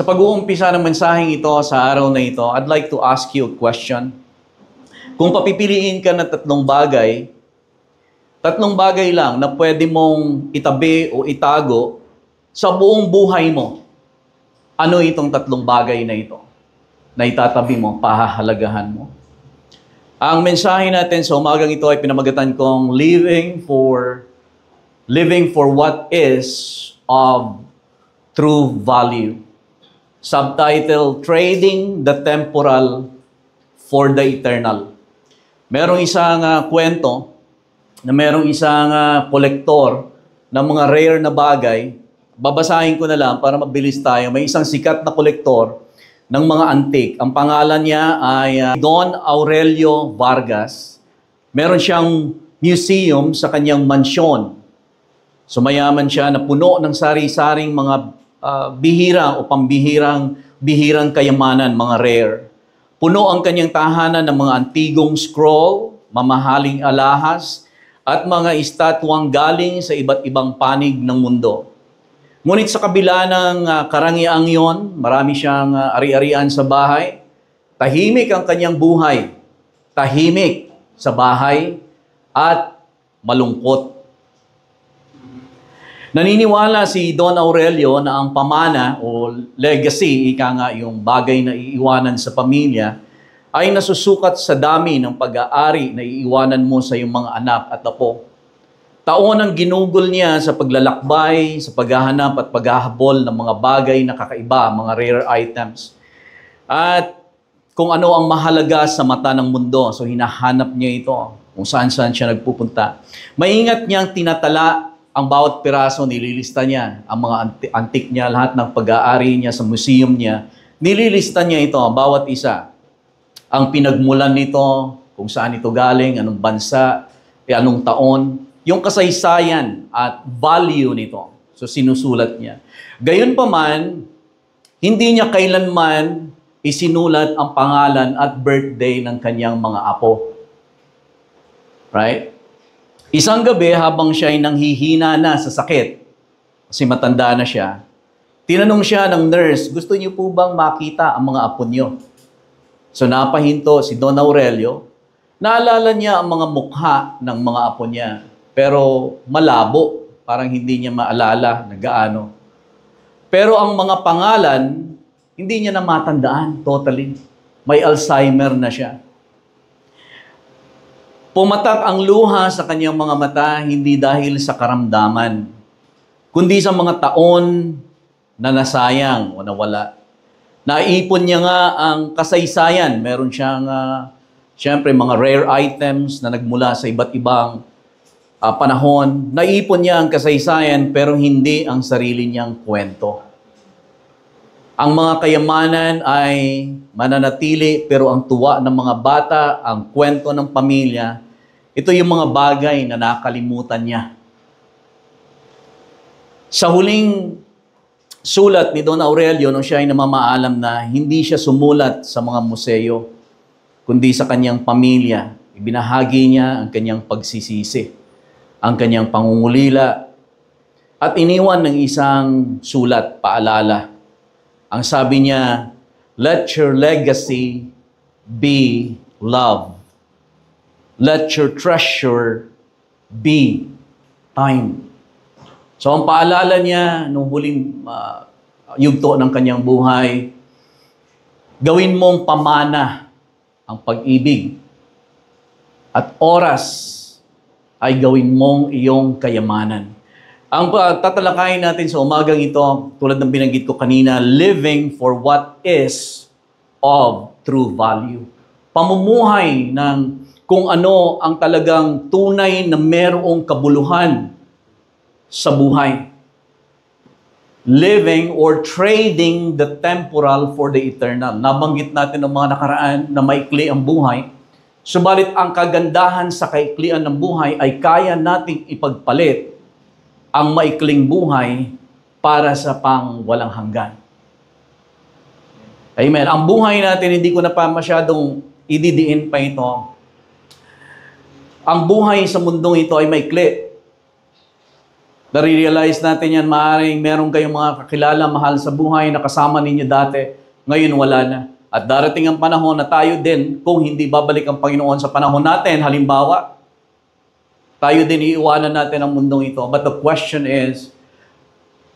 Sa pag-uumpisa ng mensaheng ito sa araw na ito, I'd like to ask you a question. Kung papipiliin ka ng tatlong bagay lang na pwede mong itabi o itago sa buong buhay mo, ano itong tatlong bagay na ito na itatabi mo, pahahalagahan mo? Ang mensahe natin sa umagang ito ay pinamagatan kong living for what is of true value. Subtitle, Trading the Temporal for the Eternal. Merong isang kwento na merong isang kolektor ng mga rare na bagay. Babasahin ko na lang para mabilis tayo. May isang sikat na kolektor ng mga antique. Ang pangalan niya ay Don Aurelio Vargas. Meron siyang museum sa kanyang mansyon. So mayaman siya na puno ng sari-saring mga bihira o bihirang kayamanan, mga rare. Puno ang kanyang tahanan ng mga antigong scroll, mamahaling alahas, at mga estatwang galing sa iba't ibang panig ng mundo. Ngunit sa kabila ng karangyaan yon, marami siyang ari-arian sa bahay. Tahimik ang kanyang buhay. Tahimik sa bahay at malungkot. Naniniwala si Don Aurelio na ang pamana o legacy, ika nga yung bagay na iiwanan sa pamilya, ay nasusukat sa dami ng pag-aari na iiwanan mo sa iyong mga anak at apo. Taon ang ginugol niya sa paglalakbay, sa paghahanap at paghahabol ng mga bagay na kakaiba, mga rare items. At kung ano ang mahalaga sa mata ng mundo, so hinahanap niya ito kung saan-saan siya nagpupunta. Maingat niyang tinatala ang bawat piraso, nililista niya ang mga antik niya, lahat ng pag-aari niya sa museum niya. Nililista niya ito, bawat isa. Ang pinagmulan nito, kung saan ito galing, anong bansa, anong taon, yung kasaysayan at value nito. So sinusulat niya. Gayunpaman, hindi niya kailanman isinulat ang pangalan at birthday ng kanyang mga apo. Right? Isang gabi habang siya ay nanghihina na sa sakit, kasi matanda na siya, tinanong siya ng nurse, gusto niyo po bang makita ang mga apo niyo? So napahinto si Don Aurelio, naalala niya ang mga mukha ng mga apo niya, pero malabo, parang hindi niya maalala na gaano. Pero ang mga pangalan, hindi niya na matandaan totally. May Alzheimer na siya. Pumatak ang luha sa kanyang mga mata, hindi dahil sa karamdaman, kundi sa mga taon na nasayang o nawala. Naipon niya nga ang kasaysayan. Meron siyang, siyempre, mga rare items na nagmula sa iba't ibang panahon. Naipon niya ang kasaysayan pero hindi ang sarili niyang kwento. Ang mga kayamanan ay mananatili pero ang tuwa ng mga bata, ang kwento ng pamilya, ito yung mga bagay na nakalimutan niya. Sa huling sulat ni Don Aurelio nung siya ay namamaalam na hindi siya sumulat sa mga museo, kundi sa kanyang pamilya, ibinahagi niya ang kanyang pagsisisi, ang kanyang pangungulila, at iniwan ng isang sulat, paalala. Ang sabi niya, let your legacy be love. Let your treasure be time. So ang paalala niya nung huling yugto ng kanyang buhay, gawin mong pamana ang pag-ibig at oras ay gawin mong iyong kayamanan. Ang tatalakayin natin sa umagang ito, tulad ng binanggit ko kanina, living for what is of true value. Pamumuhay ng kung ano ang talagang tunay na merong kabuluhan sa buhay. Living or trading the temporal for the eternal. Nabanggit natin ng mga nakaraan na maikli ang buhay. Subalit ang kagandahan sa kaiklian ng buhay ay kaya nating ipagpalit ang maikling buhay para sa pang walang hanggan. Amen. Ang buhay natin, hindi ko na pa masyadong ididiin pa ito. Ang buhay sa mundong ito ay maikli. Nare-realize natin yan, maaaring meron kayong mga kakilala, mahal sa buhay na kasama ninyo dati, ngayon wala na. At darating ang panahon na tayo din, kung hindi babalik ang Panginoon sa panahon natin, halimbawa, tayo din iiwanan natin ang mundong ito. But the question is,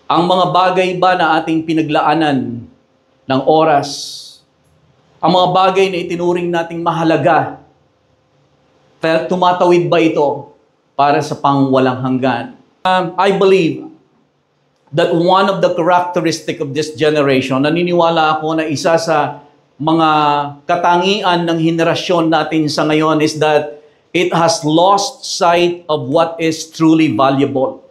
ang mga bagay ba na ating pinaglaanan ng oras, ang mga bagay na itinuring nating mahalaga, tumatawid ba ito para sa pangwalang hanggan? I believe that one of the characteristic of this generation, naniniwala ako na isa sa mga katangian ng henerasyon natin sa ngayon is that it has lost sight of what is truly valuable.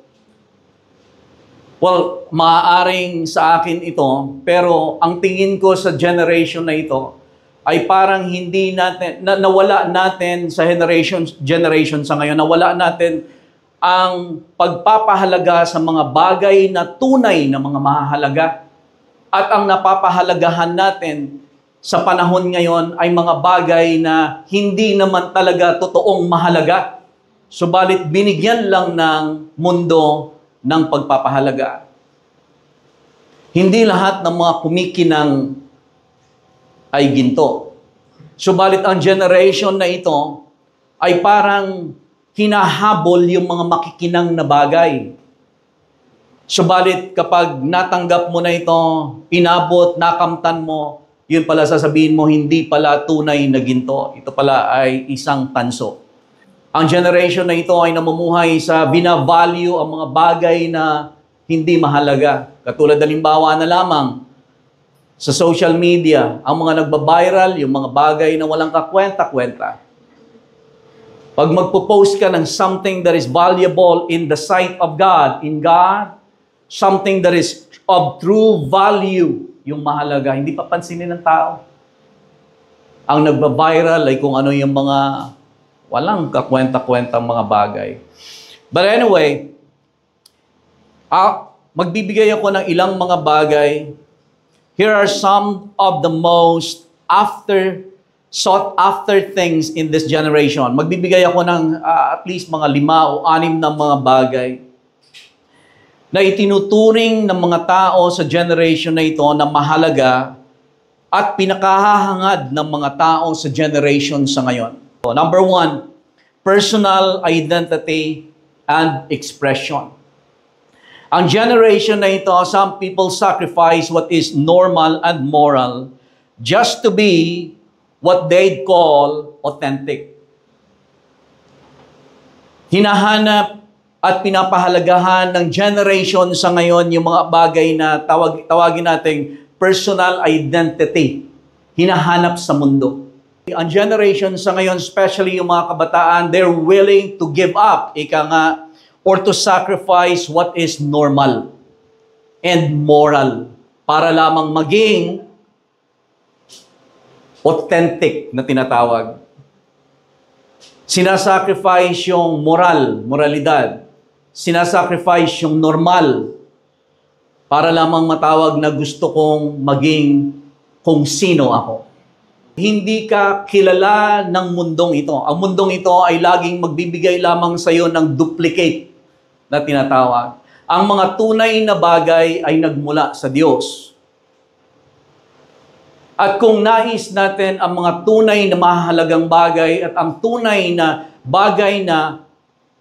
Well, maaaring sa akin ito, pero ang tingin ko sa generation na ito ay parang hindi natin, nawala natin sa generation sa ngayon, nawala natin ang pagpapahalaga sa mga bagay na tunay na mga mahalaga. At ang napapahalagahan natin sa panahon ngayon ay mga bagay na hindi naman talaga totoong mahalaga. Subalit binigyan lang ng mundo ng pagpapahalaga. Hindi lahat ng mga kumikinang ay ginto. Subalit ang generation na ito ay parang hinahabol yung mga makikinang na bagay. Subalit kapag natanggap mo na ito, inabot, nakamtan mo, yun pala sasabihin mo, hindi pala tunay na ginto. Ito pala ay isang tanso. Ang generation na ito ay namumuhay sa binavalue ang mga bagay na hindi mahalaga. Katulad halimbawa na lamang sa social media, ang mga nagba-viral, yung mga bagay na walang kakwenta-kwenta. Pag magpo-post ka ng something that is valuable in the sight of God, in God, something that is of true value, yung mahalaga, hindi papansinin ng tao. Ang nagba-viral ay kung ano yung mga walang kakwenta-kwentang mga bagay. But anyway, magbibigay ako ng ilang mga bagay. Here are some of the most sought after things in this generation. Magbibigay ako ng at least mga 5 o 6 na mga bagay na itinuturing ng mga tao sa generation na ito na mahalaga at pinakahahangad ng mga tao sa generation sa ngayon. So, number 1, personal identity and expression. Ang generation na ito, some people sacrifice what is normal and moral just to be what they call authentic. Hinahanap at pinapahalagahan ng generation sa ngayon yung mga bagay na tawagin nating personal identity. Hinahanap sa mundo. Ang generation sa ngayon, especially yung mga kabataan, they're willing to give up, or to sacrifice what is normal and moral para lamang maging authentic na tinatawag. Sinasacrifice yung moralidad. Sinasacrifice yung normal para lamang matawag na gusto kong maging kung sino ako. Hindi ka kilala ng mundong ito. Ang mundong ito ay laging magbibigay lamang sa iyo ng duplicate na tinatawag. Ang mga tunay na bagay ay nagmula sa Diyos. At kung nais natin ang mga tunay na mahalagang bagay at ang tunay na bagay na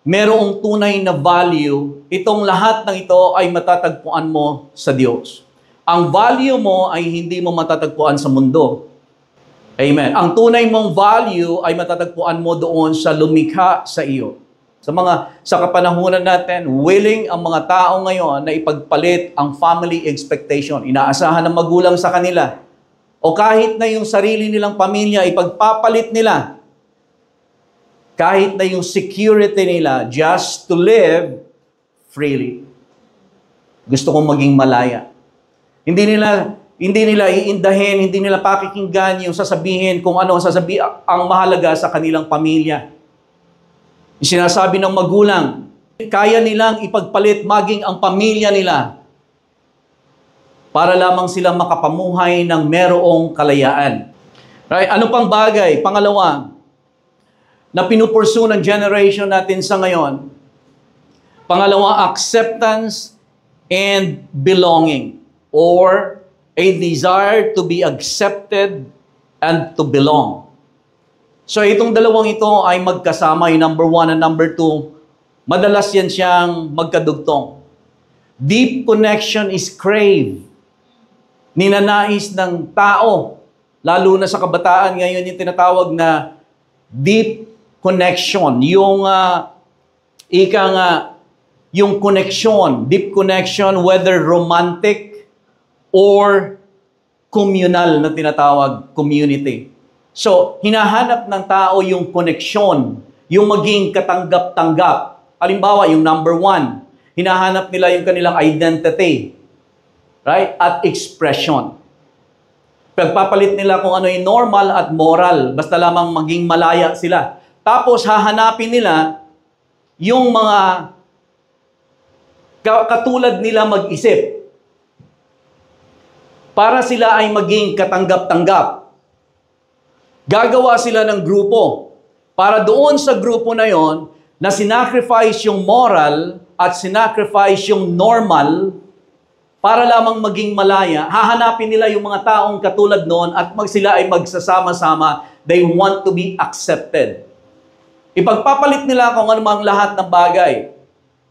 merong tunay na value, itong lahat ng ito ay matatagpuan mo sa Diyos. Ang value mo ay hindi mo matatagpuan sa mundo. Amen. Ang tunay mong value ay matatagpuan mo doon sa lumikha sa iyo. Sa kapanahunan natin, willing ang mga tao ngayon na ipagpalit ang family expectation. Inaasahan ng magulang sa kanila. O kahit na yung sarili nilang pamilya, ipagpapalit nila. Kahit na yung security nila, just to live freely. Gusto kong maging malaya. Hindi nila iindahin, hindi nila pakikinggan yung sasabihin kung ano ang mahalaga sa kanilang pamilya. Yung sinasabi ng magulang, kaya nilang ipagpalit maging ang pamilya nila para lamang sila makapamuhay ng merong kalayaan. Right? Ano pang bagay? Pangalawa, na pinupursu ng generation natin sa ngayon, Pangalawa, acceptance and belonging, or a desire to be accepted and to belong. So itong dalawang ito ay magkasama, yung number 1 and number 2, madalas yan siyang magkadugtong. Deep connection is crave. Ninanais ng tao, lalo na sa kabataan ngayon, yung tinatawag na deep connection. Yung yung connection, deep connection, whether romantic or communal na tinatawag, community. So, hinahanap ng tao yung connection, yung maging katanggap-tanggap. Halimbawa, yung number 1, hinahanap nila yung kanilang identity, right? At expression. Pagpapalit nila kung ano yung normal at moral, basta lamang maging malaya sila. Tapos, hahanapin nila yung mga katulad nila mag-isip para sila ay maging katanggap-tanggap. Gagawa sila ng grupo para doon sa grupo na yon na sinacrifice yung moral at sinacrifice yung normal para lamang maging malaya. Hahanapin nila yung mga taong katulad noon at sila ay magsasama-sama. They want to be accepted. Ipagpapalit nila kung ano mang lahat ng bagay.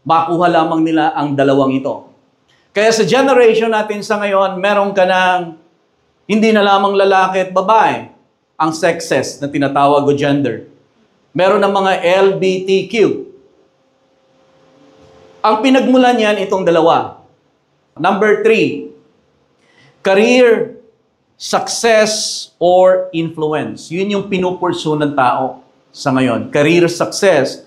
Makuha lamang nila ang dalawang ito. Kaya sa generation natin sa ngayon, meron ka ng hindi na lamang lalaki at babae, ang sexes na tinatawag o gender. Meron ng mga LGBTQ. Ang pinagmulan niyan itong dalawa. Number 3, career, success, or influence. Yun yung pinupursu ng tao sa ngayon. Career success,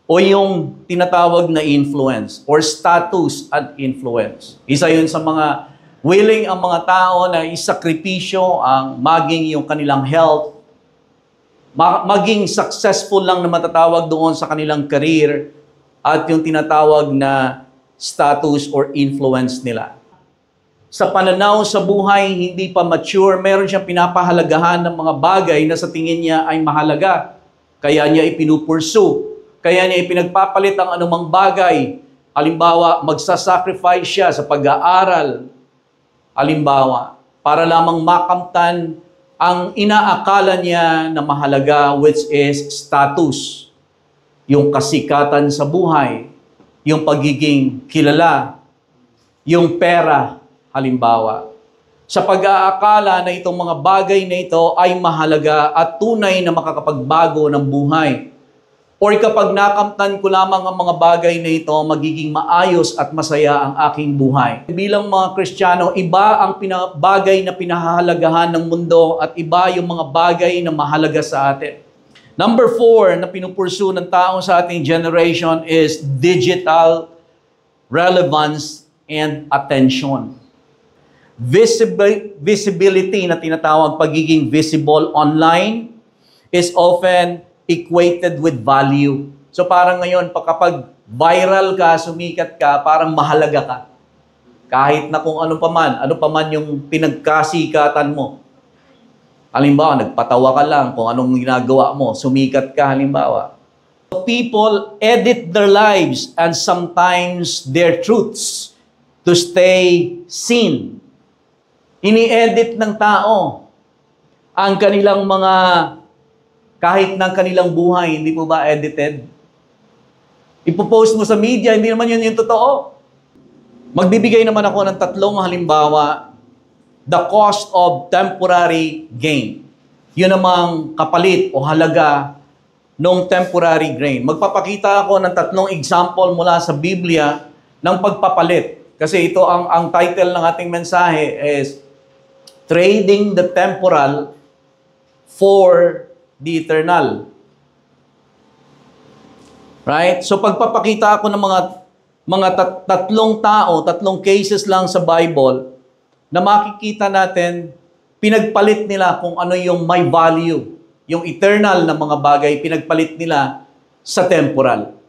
o yung tinatawag na influence or status and influence. Isa yun sa mga willing ang mga tao na isakripisyo ang maging yung kanilang health, maging successful lang na matatawag doon sa kanilang career at yung tinatawag na status or influence nila. Sa pananaw sa buhay, hindi pa mature, meron siyang pinapahalagahan ng mga bagay na sa tingin niya ay mahalaga. Kaya niya ipinupursu. Kaya niya ipinagpapalit ang anumang bagay. Halimbawa, magsasacrifice siya sa pag-aaral. Halimbawa, para lamang makamtan ang inaakala niya na mahalaga, which is status. Yung kasikatan sa buhay, yung pagiging kilala, yung pera, halimbawa. Sa pag-aakala na itong mga bagay na ito ay mahalaga at tunay na makakapagbago ng buhay. Or kapag nakamtan ko lamang ang mga bagay na ito, magiging maayos at masaya ang aking buhay. Bilang mga Kristiyano, iba ang bagay na pinahahalagahan ng mundo at iba yung mga bagay na mahalaga sa atin. Number 4 na pinupursu ng tao sa ating generation is digital relevance and attention. Visibility na tinatawag, pagiging visible online is often equated with value. So parang ngayon, kapag viral ka, sumikat ka, parang mahalaga ka. Kahit na kung ano pa man yung pinagkasikatan mo. Halimbawa, nagpatawa ka lang kung anong ginagawa mo, sumikat ka halimbawa. People edit their lives and sometimes their truths to stay seen. Ini-edit ng tao ang kanilang mga kahit ng kanilang buhay, hindi po ba edited? Ipopost mo sa media, hindi naman yun yung totoo. Magbibigay naman ako ng 3 halimbawa. The cost of temporary gain. Yun namang kapalit o halaga ng temporary gain. Magpapakita ako ng 3 example mula sa Biblia ng pagpapalit. Kasi ito ang title ng ating mensahe is Trading the Temporal for the eternal. Right? So pagpapakita ako ng mga 3 tao, 3 cases lang sa Bible na makikita natin pinagpalit nila kung ano yung may value, yung eternal na mga bagay pinagpalit nila sa temporal.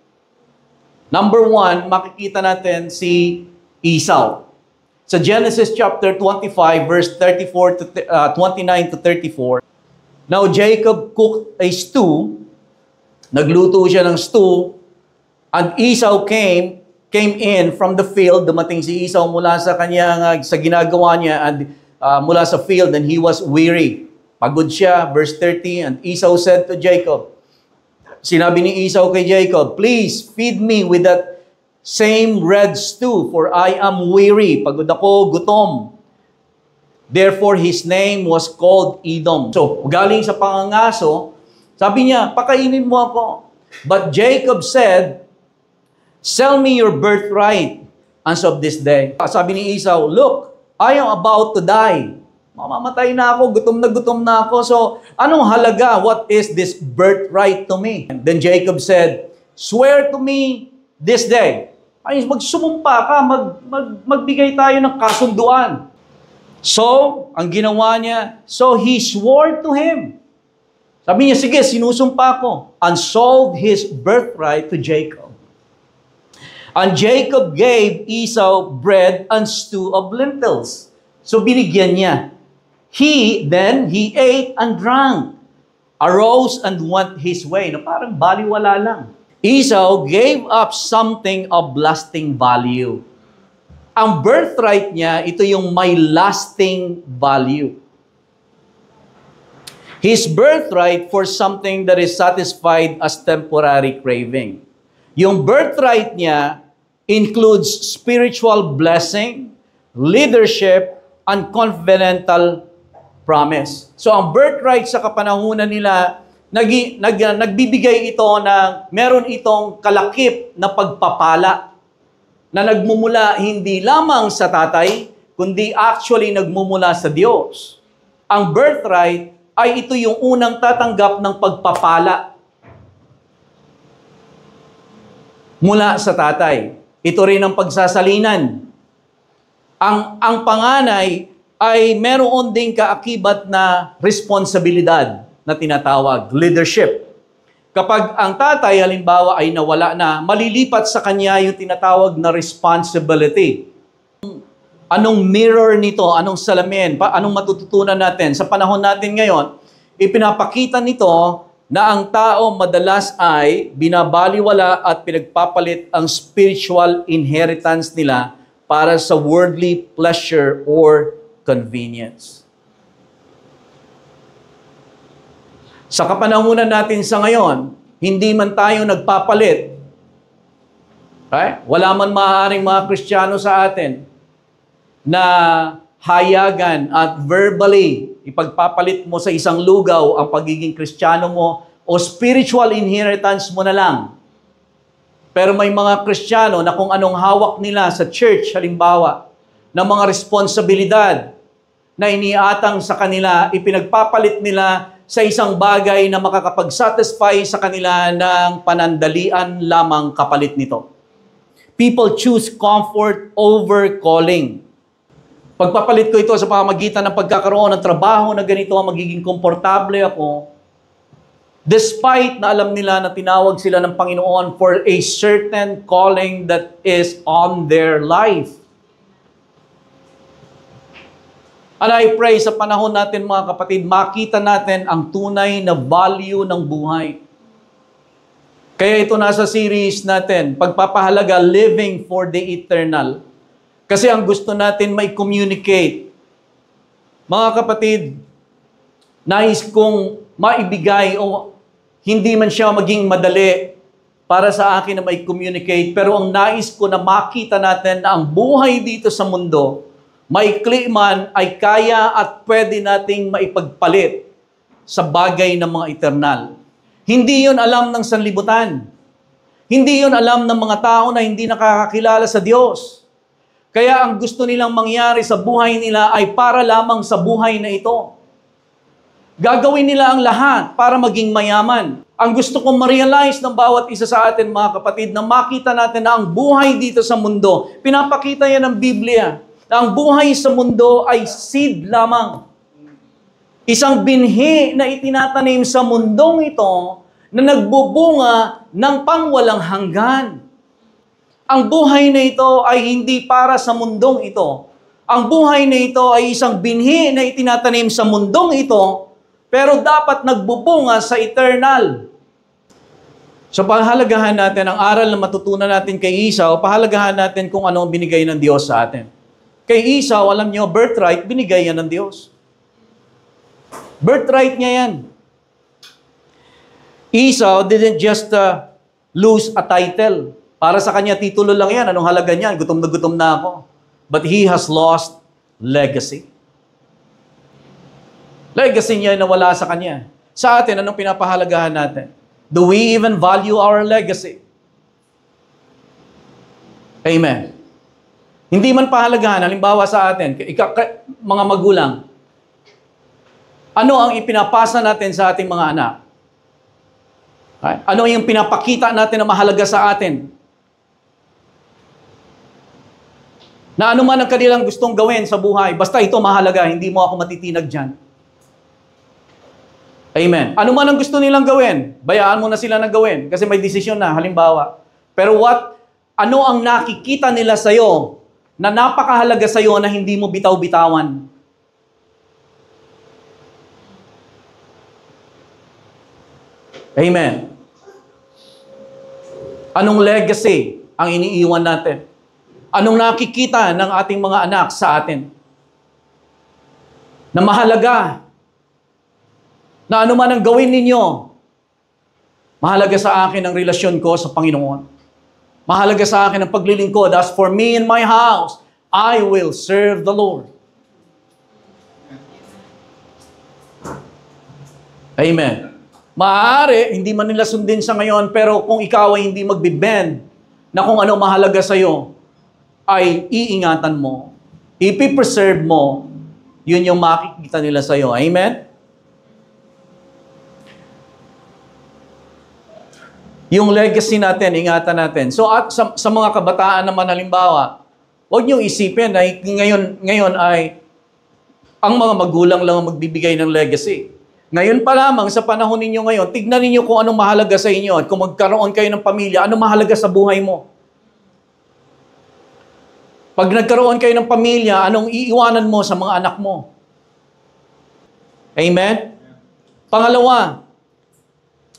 Number 1, makikita natin si Esau. Sa Genesis chapter 25 verse 29 to 34. Now, Jacob cooked a stew. Nagluto siya ng stew And Esau came in from the field. Dumating si Esau mula sa kanya, sa ginagawa niya, and mula sa field, and he was weary. Pagod siya. Verse 30, and Esau said to Jacob, sinabi ni Esau kay Jacob, please feed me with that same red stew, for I am weary. Pagod ako, gutom. Therefore, his name was called Edom. So, galing sa pangangaso, sabi niya, pakainin mo ako. But Jacob said, sell me your birthright as of this day. Sabi ni Esau, look, I am about to die. Mamamatay na ako, gutom na ako. So, anong halaga? What is this birthright to me? And then Jacob said, swear to me this day. Ay, magsumumpa ka, magbigay tayo ng kasunduan. So, ang ginawa niya, so he swore to him. Sabi niya, sige, sinusumpa ko. And sold his birthright to Jacob. And Jacob gave Esau bread and stew of lentils. So binigyan niya. He ate and drank, arose and went his way. No, parang baliwala lang. Esau gave up something of lasting value. Ang birthright niya, ito yung may lasting value. His birthright for something that is satisfied as temporary craving. Yung birthright niya includes spiritual blessing, leadership, and covenantal promise. So ang birthright sa kapanahunan nila, nagbibigay ito ng meron itong kalakip na pagpapala na nagmumula hindi lamang sa tatay, kundi actually nagmumula sa Diyos. Ang birthright ay ito yung unang tatanggap ng pagpapala mula sa tatay. Ito rin ang pagsasalinan. Ang panganay ay meron ding kaakibat na responsibilidad na tinatawag, leadership. Kapag ang tatay, halimbawa, ay nawala na, malilipat sa kanya yung tinatawag na responsibility. Anong mirror nito? Anong salamin? Anong matututunan natin? Sa panahon natin ngayon, ipinapakita nito na ang tao madalas ay binabaliwala at pinagpapalit ang spiritual inheritance nila para sa worldly pleasure or convenience. Sa kapanahunan natin sa ngayon, hindi man tayo nagpapalit. Right? Wala man maaaring mga Kristiyano sa atin na hayagan at verbally ipagpapalit mo sa isang lugaw ang pagiging Kristiyano mo o spiritual inheritance mo na lang. Pero may mga Kristiyano na kung anong hawak nila sa church, halimbawa, ng mga responsibilidad na iniatang sa kanila, ipinagpapalit nila sa isang bagay na makakapag-satisfy sa kanila ng panandalian lamang kapalit nito. People choose comfort over calling. Pagpapalit ko ito sa pamamagitan ng pagkakaroon ng trabaho na ganito, magiging komportable ako, despite na alam nila na tinawag sila ng Panginoon for a certain calling that is on their life. And I pray sa panahon natin mga kapatid, makita natin ang tunay na value ng buhay. Kaya ito nasa series natin, pagpapahalaga, living for the eternal. Kasi ang gusto natin may communicate. Mga kapatid, nais kong maibigay o hindi man siya maging madali para sa akin na may communicate, pero ang nais ko na makita natin na ang buhay dito sa mundo, maikli man ay kaya at pwede nating maipagpalit sa bagay ng mga eternal. Hindi yun alam ng sanlibutan. Hindi yun alam ng mga tao na hindi nakakakilala sa Diyos. Kaya ang gusto nilang mangyari sa buhay nila ay para lamang sa buhay na ito. Gagawin nila ang lahat para maging mayaman. Ang gusto kong ma-realize ng bawat isa sa atin, mga kapatid, na makita natin na ang buhay dito sa mundo, pinapakita yan ng Biblia, na ang buhay sa mundo ay seed lamang. Isang binhi na itinatanim sa mundong ito na nagbubunga ng pangwalang hanggan. Ang buhay na ito ay hindi para sa mundong ito. Ang buhay na ito ay isang binhi na itinatanim sa mundong ito, pero dapat nagbubunga sa eternal. So pahalagahan natin ang aral na matutunan natin kay Esau, pahalagahan natin kung ano ang binigay ng Diyos sa atin. Kay Esau, alam niyo, birthright, binigay yan ng Diyos. Birthright niya yan. Esau didn't just lose a title. Para sa kanya, titulo lang yan. Anong halaga niyan? Gutom na ako. But he has lost legacy. Legacy niya na wala sa kanya. Sa atin, anong pinapahalagahan natin? Do we even value our legacy? Amen. Hindi man pahalagahan, halimbawa sa atin, mga magulang, ano ang ipinapasa natin sa ating mga anak? Ano yung pinapakita natin na mahalaga sa atin? Na ano man ang kanilang gustong gawin sa buhay, basta ito mahalaga, hindi mo ako matitinag dyan. Amen. Ano man ang gusto nilang gawin, bayaan mo na sila na gawin kasi may desisyon na, halimbawa. Pero ano ang nakikita nila sa'yo na napakahalaga sa'yo na hindi mo bitaw-bitawan? Amen. Anong legacy ang iniiwan natin? Anong nakikita ng ating mga anak sa atin? Na mahalaga. Na ano man ang gawin ninyo, mahalaga sa akin ang relasyon ko sa Panginoon. Mahalaga sa akin ang paglilingkod. As for me and my house, I will serve the Lord. Amen. Maaari, hindi man nila sundin sa ngayon, pero kung ikaw ay hindi magbibend na kung ano mahalaga sa iyo, ay iingatan mo, ipipreserve mo, yun yung makikita nila sa iyo. Amen? Yung legacy natin, ingatan natin. So at sa mga kabataan naman halimbawa, huwag niyong isipin na ngayon ay ang mga magulang lang ang magbibigay ng legacy. Ngayon pa lamang, sa panahon ninyo ngayon, tignan ninyo kung anong mahalaga sa inyo at kung magkaroon kayo ng pamilya, anong mahalaga sa buhay mo. Pag nagkaroon kayo ng pamilya, anong iiwanan mo sa mga anak mo? Amen? Pangalawa,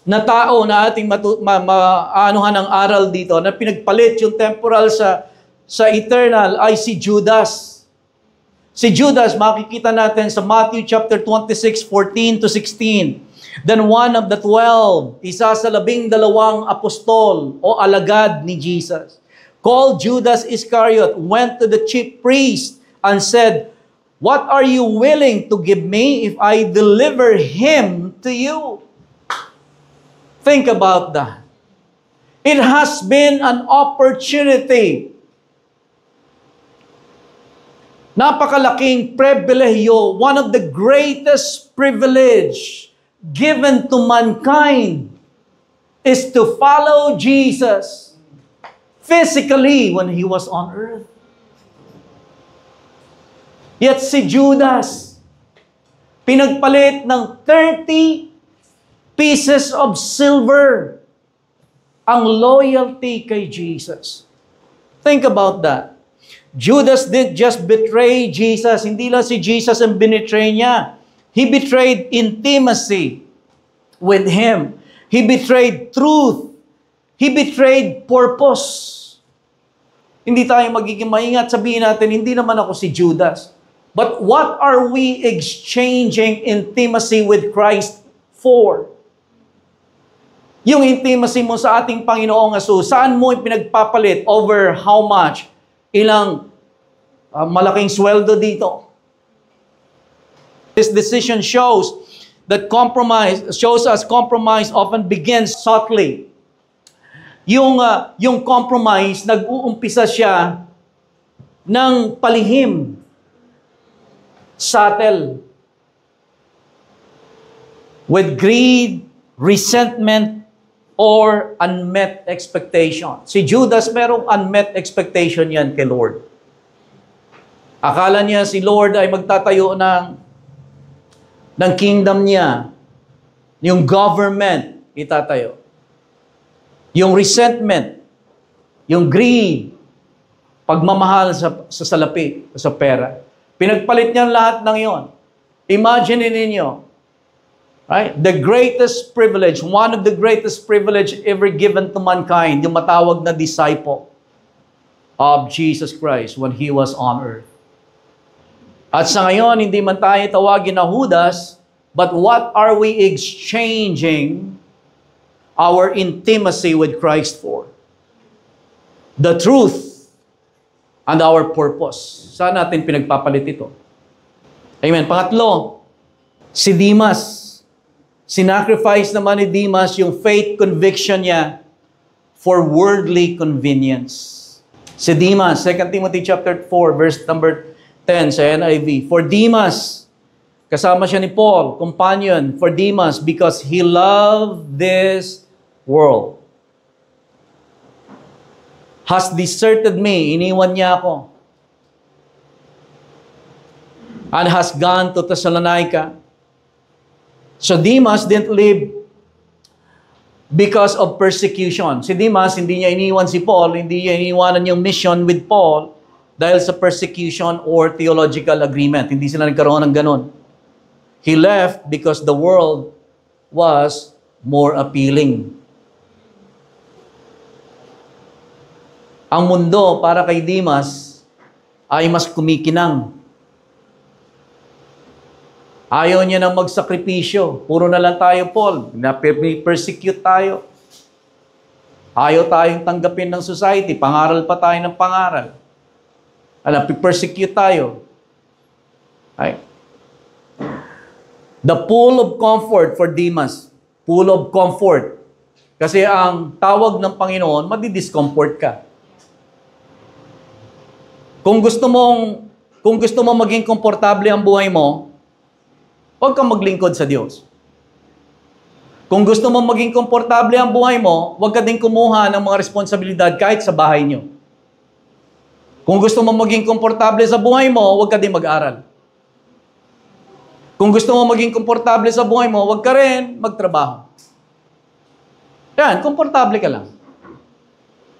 na tao na ating maanuhan ng aral dito, na pinagpalit yung temporal sa eternal, ay si Judas. Si Judas, makikita natin sa Matthew chapter 26, 14 to 16. Then one of the 12, isa sa 12 apostol o alagad ni Jesus, called Judas Iscariot, went to the chief priest and said, "What are you willing to give me if I deliver him to you?" Think about that. It has been an opportunity. Napakalaking pribilehyo, one of the greatest privilege given to mankind is to follow Jesus physically when He was on earth. Yet si Judas, pinagpalit ng 30 pieces of silver ang loyalty kay Jesus. Think about that. Judas did just betray Jesus. Hindi lang si Jesus ang binitray niya. He betrayed intimacy with Him. He betrayed truth. He betrayed purpose. Hindi tayo magiging maingat. Sabihin natin, hindi naman ako si Judas. But what are we exchanging intimacy with Christ for? Yung intimacy mo sa ating Panginoong Jesus, saan mo pinagpapalit? Over how much? Ilang malaking sweldo dito? This decision shows us compromise often begins subtly. Yung compromise, nag-uumpisa siya ng palihim. Subtle. With greed, resentment, or unmet expectation. Si Judas, merong unmet expectation yan kay Lord. Akala niya si Lord ay magtatayo ng kingdom niya. Yung government, itatayo. Yung resentment, yung greed, pagmamahal sa salapi, sa pera. Pinagpalit niya lahat ng yon. Imagine ninyo, Right? The greatest privilege, one of the greatest privilege ever given to mankind, yung matawag na disciple of Jesus Christ when He was on earth. At sa ngayon, hindi man tayo tawagin na Judas, but what are we exchanging our intimacy with Christ for? The truth and our purpose. Saan natin pinagpapalit ito? Amen. Pangatlo, si Demas. Sinacrifice naman ni Demas yung faith conviction niya for worldly convenience. Si Demas, 2 Timothy chapter 4, verse number 10 sa NIV. For Demas, kasama siya ni Paul, companion for Demas, because he loved this world. Has deserted me, iniwan niya ako. And has gone to Thessalonica. So Demas didn't live because of persecution. Si Demas, hindi niya iniwan si Paul, hindi niya iniwanan yung mission with Paul dahil sa persecution or theological agreement. Hindi sila nagkaroon ng ganun. He left because the world was more appealing. Ang mundo para kay Demas ay mas kumikinang. Ayaw niya nang magsakripisyo. Puro na lang tayo, Paul. Persecute tayo. Ayaw tayong tanggapin ng society. Pangaral pa tayo ng pangaral. Persecute tayo. Ay. The pool of comfort for Demas. Pool of comfort. Kasi ang tawag ng Panginoon, madi-discomfort ka. Kung gusto mo maging komportable ang buhay mo, huwag kang maglingkod sa Diyos. Kung gusto mo maging komportable ang buhay mo, huwag ka din kumuha ng mga responsibilidad kahit sa bahay nyo. Kung gusto mo maging komportable sa buhay mo, huwag ka din mag-aral. Kung gusto mo maging komportable sa buhay mo, huwag ka rin magtrabaho. Yan, komportable ka lang.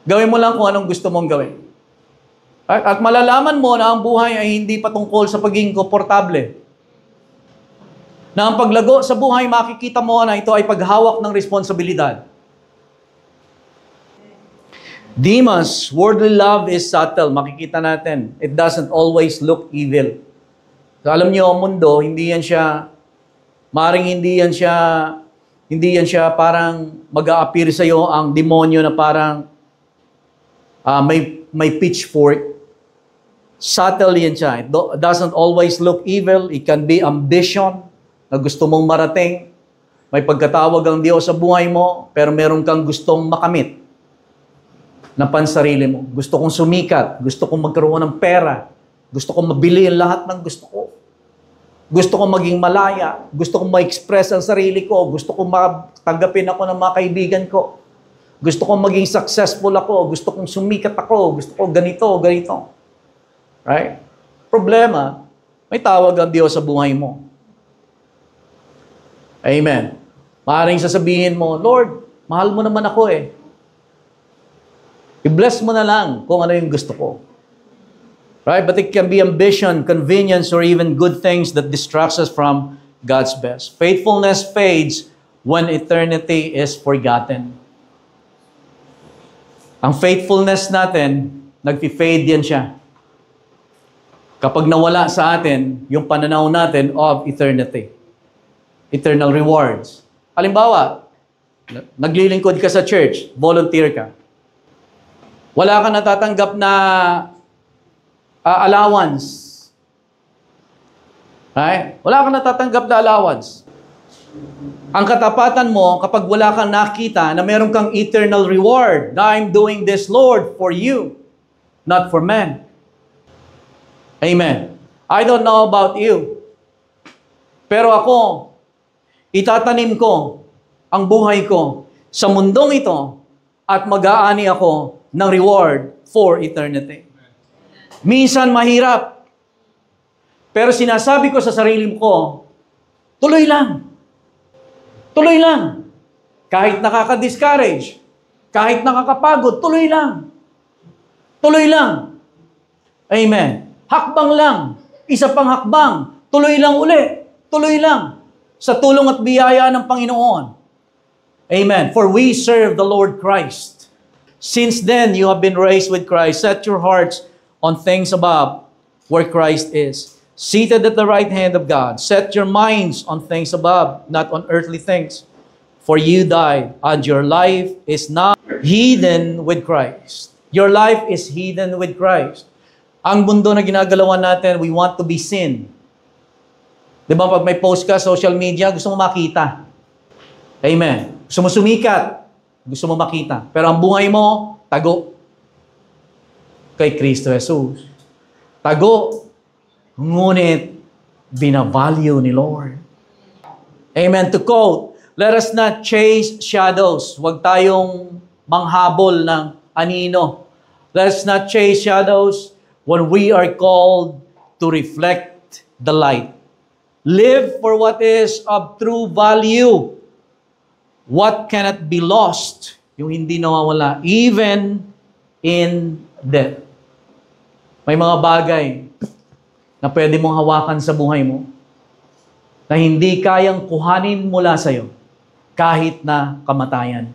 Gawin mo lang kung anong gusto mong gawin. At malalaman mo na ang buhay ay hindi patungkol sa pagiging komportable. Na ang paglago sa buhay, makikita mo na ito ay paghawak ng responsibilidad. Demas, worldly love is subtle. Makikita natin, it doesn't always look evil. So, alam niyo, ang mundo, hindi yan siya parang mag-a-appear sa iyo ang demonyo na parang may pitchfork. Subtle yan siya. It doesn't always look evil. It can be ambition na gusto mong marating. May pagkatawag ang Diyos sa buhay mo, pero meron kang gustong makamit na pansarili mo. Gusto kong sumikat. Gusto kong magkaroon ng pera. Gusto kong mabili ang lahat ng gusto ko. Gusto kong maging malaya. Gusto kong ma-express ang sarili ko. Gusto kong matanggapin ako ng mga kaibigan ko. Gusto kong maging successful ako. Gusto kong sumikat ako. Gusto ko ganito. Right? Problema, may tawag ang Diyos sa buhay mo. Amen. Maaaring sasabihin mo, Lord, mahal mo naman ako eh. I-bless mo na lang kung ano yung gusto ko. Right? But it can be ambition, convenience, or even good things that distracts us from God's best. Faithfulness fades when eternity is forgotten. Ang faithfulness natin, nag-fade yan siya. Kapag nawala sa atin yung pananaw natin of eternity. Eternal rewards. Halimbawa, naglilingkod ka sa church, volunteer ka. Wala ka natatanggap na allowance. Right? Wala ka natatanggap na allowance. Ang katapatan mo, kapag wala kang nakita na meron kang eternal reward, na I'm doing this, Lord, for you, not for men. Amen. I don't know about you. Pero ako, itatanim ko ang buhay ko sa mundong ito at mag-aani ako ng reward for eternity. Minsan mahirap. Pero sinasabi ko sa sarili ko, tuloy lang. Tuloy lang. Kahit nakaka-discourage, kahit nakakapagod, tuloy lang. Tuloy lang. Amen. Hakbang lang. Isa pang hakbang. Tuloy lang uli. Tuloy lang. sa tulong at biyaya ng Panginoon. Amen. For we serve the Lord Christ. Since then, you have been raised with Christ. Set your hearts on things above, where Christ is, seated at the right hand of God. Set your minds on things above, not on earthly things. For you died, and your life is now hidden with Christ. Your life is hidden with Christ. Ang mundo na ginagalawan natin, we want to be seen. Di ba pag may post ka, social media, gusto mo makita. Amen. Gusto mo sumikat, gusto mo makita. Pero ang buhay mo, tago. Kay Kristo Jesus. Tago. Ngunit, binavalue ni Lord. Amen. To quote, let us not chase shadows. Huwag tayong manghabol ng anino. Let us not chase shadows when we are called to reflect the light. Live for what is of true value. What cannot be lost, yung hindi nawawala, even in death. May mga bagay na pwede mong hawakan sa buhay mo na hindi kayang kuhanin mula sa'yo kahit na kamatayan.